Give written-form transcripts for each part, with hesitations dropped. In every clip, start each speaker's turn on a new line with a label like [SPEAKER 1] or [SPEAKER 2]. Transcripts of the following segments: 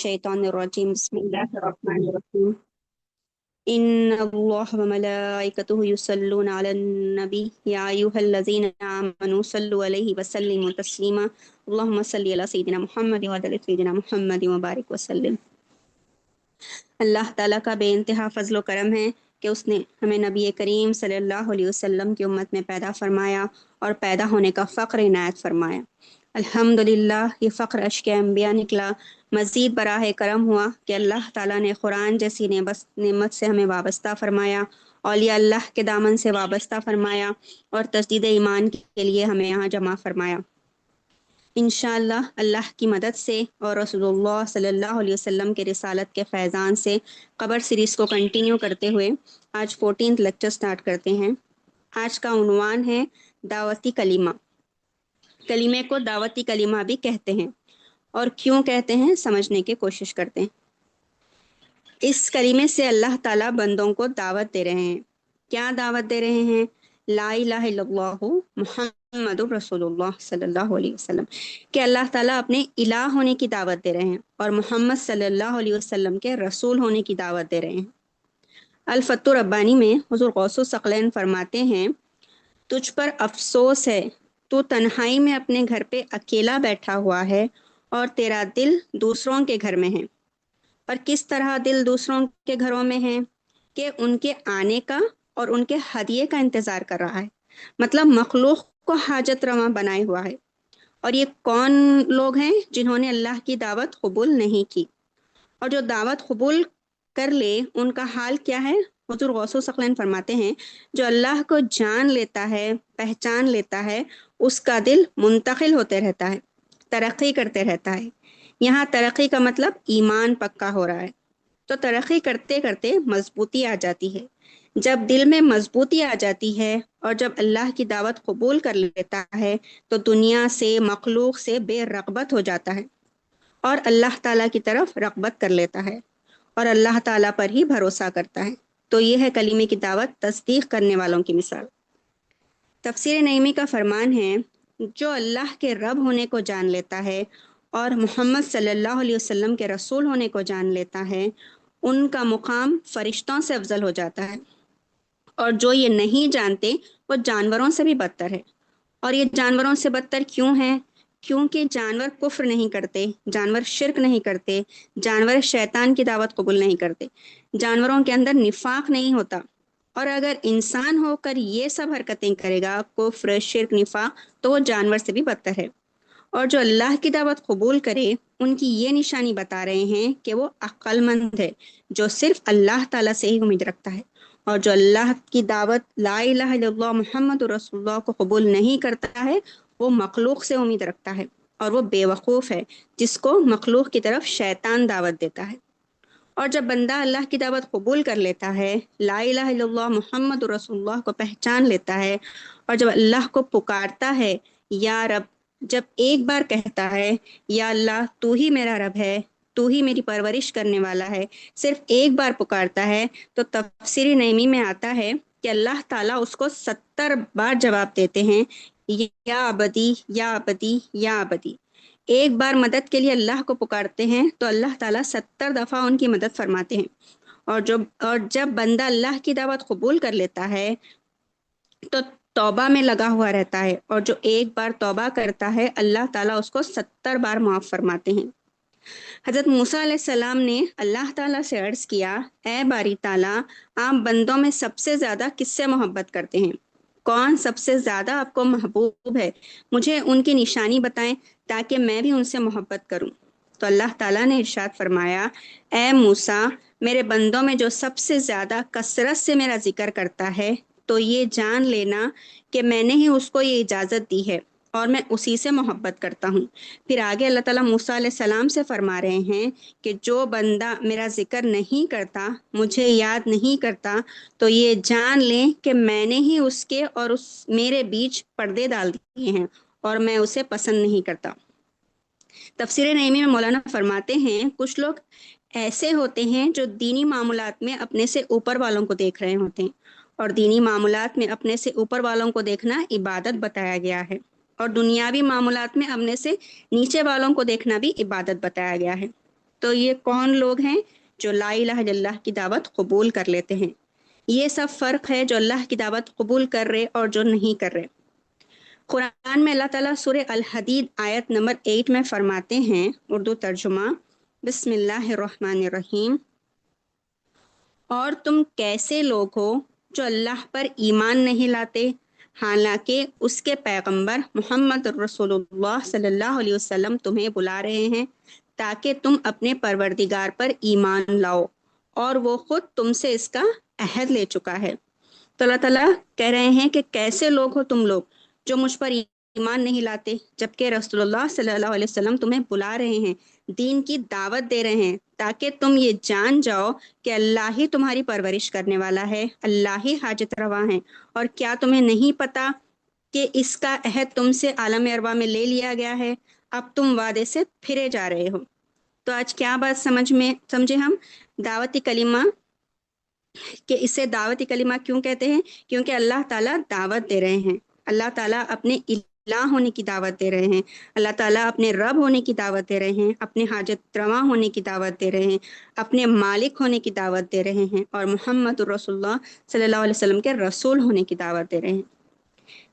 [SPEAKER 1] मिनश्शैतानिर्रजीम बिस्मिल्लाहिर्रहमानिर्रहीम इन्नल्लाह व मलाइकतुहु युसल्लूना अलन नबी या अय्युहल्लज़ीना आमनू सल्लु अलैहि व सल्लिमू तस्लीमा अल्लाहुम्मा सल्लि अला सय्यिदिना मुहम्मद व अला सय्यिदिना मुहम्मद व बारिक व सल्लिम। अल्लाह ताला का बेइंतहा फजल व करम है कि उसने हमें नबी करीम सल्लल्लाहु अलैहि वसल्लम की उम्मत में पैदा फरमाया और पैदा होने का फ़ख्र इनायत फरमाया। अल्हम्दुलिल्लाह, ये फ़ख्र अश्क अंबिया निकला। मज़ीद बराह करम हुआ कि अल्लाह ताला ने कुरान जैसी नेमत से हमें वाबस्ता फरमाया, औलिया अल्लाह के दामन से वाबस्ता फरमाया और तजदीद ईमान के लिए हमें यहाँ जमा फरमाया। इंशाअल्लाह अल्लाह की मदद से और रसूलुल्लाह सल्लल्लाहु अलैहि वसल्लम के रिसालत के फैज़ान से क़ब्र सीरीज़ को कंटिन्यू करते हुए आज 14th लेक्चर स्टार्ट करते हैं। आज का उन्वान है दावती कलीमा। कलीमे को दावती कलीमा भी कहते हैं और क्यों कहते हैं समझने की कोशिश करते हैं। इस कलीमे से अल्लाह ताला बंदों को दावत दे रहे हैं। क्या दावत दे रहे हैं? ला इलाहा इल्लल्लाहु मुहम्मदुर रसूलुल्लाह सल्लल्लाहु अलैहि वसल्लम कि अल्लाह ताला अपने इलाह होने की दावत दे रहे हैं और मोहम्मद सल्लल्लाहु अलैहि वसल्लम के रसूल होने की दावत दे रहे हैं। अल-फत्तु रब्बानी में हुज़ूर गौसुस सकलैन फरमाते हैं, तुझ पर अफसोस है, तू तन्हाई में अपने घर पे अकेला बैठा हुआ है और तेरा दिल दूसरों के घर में है। पर किस तरह दिल दूसरों के घरों में है कि उनके आने का और उनके हदिये का इंतज़ार कर रहा है। मतलब मखलूक को हाजत रवा बनाए हुआ है। और ये कौन लोग हैं? जिन्होंने अल्लाह की दावत कबूल नहीं की, और जो दावत कबूल कर ले उनका हाल क्या है? हुज़ूर गौसुस सकलैन फरमाते हैं, जो अल्लाह को जान लेता है, पहचान लेता है, उसका दिल मुंतकिल होते रहता है, तरक्की करते रहता है। यहाँ तरक्की का मतलब ईमान पक्का हो रहा है। तो तरक्की करते करते मजबूती आ जाती है। जब दिल में मजबूती आ जाती है और जब अल्लाह की दावत कबूल कर लेता है तो दुनिया से, मखलूक से बेरग़बत हो जाता है और अल्लाह ताला की तरफ रग़बत कर लेता है और अल्लाह ताला पर ही भरोसा करता है। तो ये है कलीमे की दावत, तस्दीक करने वालों की मिसाल। तफसीर नईमी का फरमान है, जो अल्लाह के रब होने को जान लेता है और मोहम्मद सल्लल्लाहु अलैहि वसल्लम के रसूल होने को जान लेता है, उनका मुकाम फरिश्तों से अफजल हो जाता है। और जो ये नहीं जानते वो जानवरों से भी बदतर है। और ये जानवरों से बदतर क्यों है? क्योंकि जानवर कुफ्र नहीं करते, जानवर शिर्क नहीं करते, जानवर शैतान की दावत कबूल नहीं करते, जानवरों के अंदर निफाक नहीं होता। और अगर इंसान होकर ये सब हरकतें करेगा, कुफ्र, शिर्क, निफाक, तो वो जानवर से भी बदतर है। और जो अल्लाह की दावत कबूल करे, उनकी ये निशानी बता रहे हैं कि वो अक्लमंद है, जो सिर्फ अल्लाह ताला से ही उम्मीद रखता है। और जो अल्लाह की दावत ला इलाहा इल्लल्लाह मुहम्मदुर रसूलुल्लाह को कबूल नहीं करता है, वो मखलूक से उम्मीद रखता है और वो बेवकूफ़ है, जिसको मखलूक की तरफ शैतान दावत देता है। और जब बंदा अल्लाह की दावत कबूल कर लेता है, ला इलाहा इल्लल्लाह मुहम्मदुर रसूलुल्लाह को पहचान लेता है और जब अल्लाह को पुकारता है या रब, जब एक बार कहता है या अल्लाह तू ही मेरा रब है, तू ही मेरी परवरिश करने वाला है, सिर्फ एक बार पुकारता है, तो तफसीर नईमी में आता है कि अल्लाह ताला उसको 70 बार जवाब देते हैं, या अबदी, या अबदी, या अबदी। एक बार मदद के लिए अल्लाह को पुकारते हैं तो अल्लाह ताला 70 दफ़ा उनकी मदद फरमाते हैं। और जब बंदा अल्लाह की दावत कबूल कर लेता है तो तौबा में लगा हुआ रहता है, और जो एक बार तौबा करता है अल्लाह ताला उसको 70 बार माफ़ फरमाते हैं। हज़रत मूसा अलैहिस्सलाम ने अल्लाह ताला से अर्ज़ किया, ए बारी ताला, आप बंदों में सबसे ज़्यादा किससे मोहब्बत करते हैं? कौन सबसे ज़्यादा आपको महबूब है? मुझे उनकी निशानी बताएं ताकि मैं भी उनसे मोहब्बत करूं। तो अल्लाह ताला ने इरशाद फरमाया, ए मूसा, मेरे बंदों में जो सबसे ज़्यादा कसरत से मेरा जिक्र करता है, तो ये जान लेना कि मैंने ही उसको ये इजाज़त दी है और मैं उसी से मोहब्बत करता हूँ। फिर आगे अल्लाह ताला मूसा अलैहिस्सलाम से फरमा रहे हैं कि जो बंदा मेरा जिक्र नहीं करता, मुझे याद नहीं करता, तो ये जान लें कि मैंने ही उसके और उस मेरे बीच पर्दे डाल दिए हैं और मैं उसे पसंद नहीं करता। तफसीर नईमी में मौलाना फरमाते हैं, कुछ लोग ऐसे होते हैं जो दीनी मामूलात में अपने से ऊपर वालों को देख रहे होते हैं, और दीनी मामूलात में अपने से ऊपर वालों को देखना इबादत बताया गया है, और दुनियावी मामूलात में अपने से नीचे वालों को देखना भी इबादत बताया गया है। تو یہ کون لوگ ہیں؟ جو لا الہ الا اللہ کی دعوت قبول کر لیتے ہیں. یہ سب فرق ہے جو اللہ کی دعوت قبول کر رہے اور جو نہیں کر رہے. قرآن میں اللہ تعالیٰ سورہ الحدید آیت نمبر 8 میں فرماتے ہیں، اردو ترجمہ، بسم اللہ الرحمن الرحیم، اور تم کیسے لوگ ہو جو اللہ پر ایمان نہیں لاتے حالانکہ اس کے پیغمبر محمد رسول اللہ صلی اللہ علیہ وسلم تمہیں بلا رہے ہیں تاکہ تم اپنے پروردگار پر ایمان لاؤ اور وہ خود تم سے اس کا عہد لے چکا ہے. تو اللہ تعالیٰ کہہ رہے ہیں کہ کیسے لوگ ہو تم لوگ جو مجھ پر ایمان نہیں لاتے جبکہ رسول اللہ صلی اللہ علیہ وسلم تمہیں بلا رہے ہیں، دین کی دعوت دے رہے ہیں تاکہ تم یہ جان جاؤ کہ اللہ ہی تمہاری پرورش کرنے والا ہے، اللہ ہی حاجت روا ہے. اور کیا تمہیں نہیں پتا کہ اس کا عہد تم سے عالم ارواح میں لے لیا گیا ہے، اب تم وعدے سے پھرے جا رہے ہو. تو آج کیا بات سمجھے ہم دعوتی کلمہ، کہ اسے دعوتی کلمہ کیوں کہتے ہیں؟ کیونکہ اللہ تعالیٰ دعوت دے رہے ہیں، اللہ تعالیٰ اپنے الہ ہونے کی دعوت دے رہے ہیں، اللہ تعالیٰ اپنے رب ہونے کی دعوت دے رہے ہیں، اپنے حاجت رواں ہونے کی دعوت دے رہے ہیں، اپنے مالک ہونے کی دعوت دے رہے ہیں، اور محمد رسول اللہ صلی اللہ علیہ وسلم کے رسول ہونے کی دعوت دے رہے ہیں.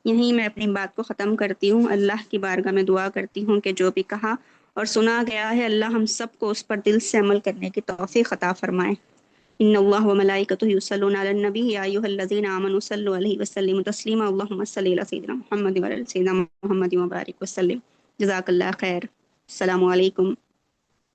[SPEAKER 1] یہیں میں اپنی بات کو ختم کرتی ہوں. اللہ کی بارگاہ میں دعا کرتی ہوں کہ جو بھی کہا اور سنا گیا ہے اللہ ہم سب کو اس پر دل سے عمل کرنے کی توفیق عطا فرمائے. ان اللہ وملائکتہ یصلون علی النبی یا ایھا الذین آمنوا صلوا علیہ وسلموا تسلیما اللهم صل علی سیدنا محمد وعلی آل سیدنا محمد وبارک وسلم. جزاک اللہ خیر. السلام علیکم.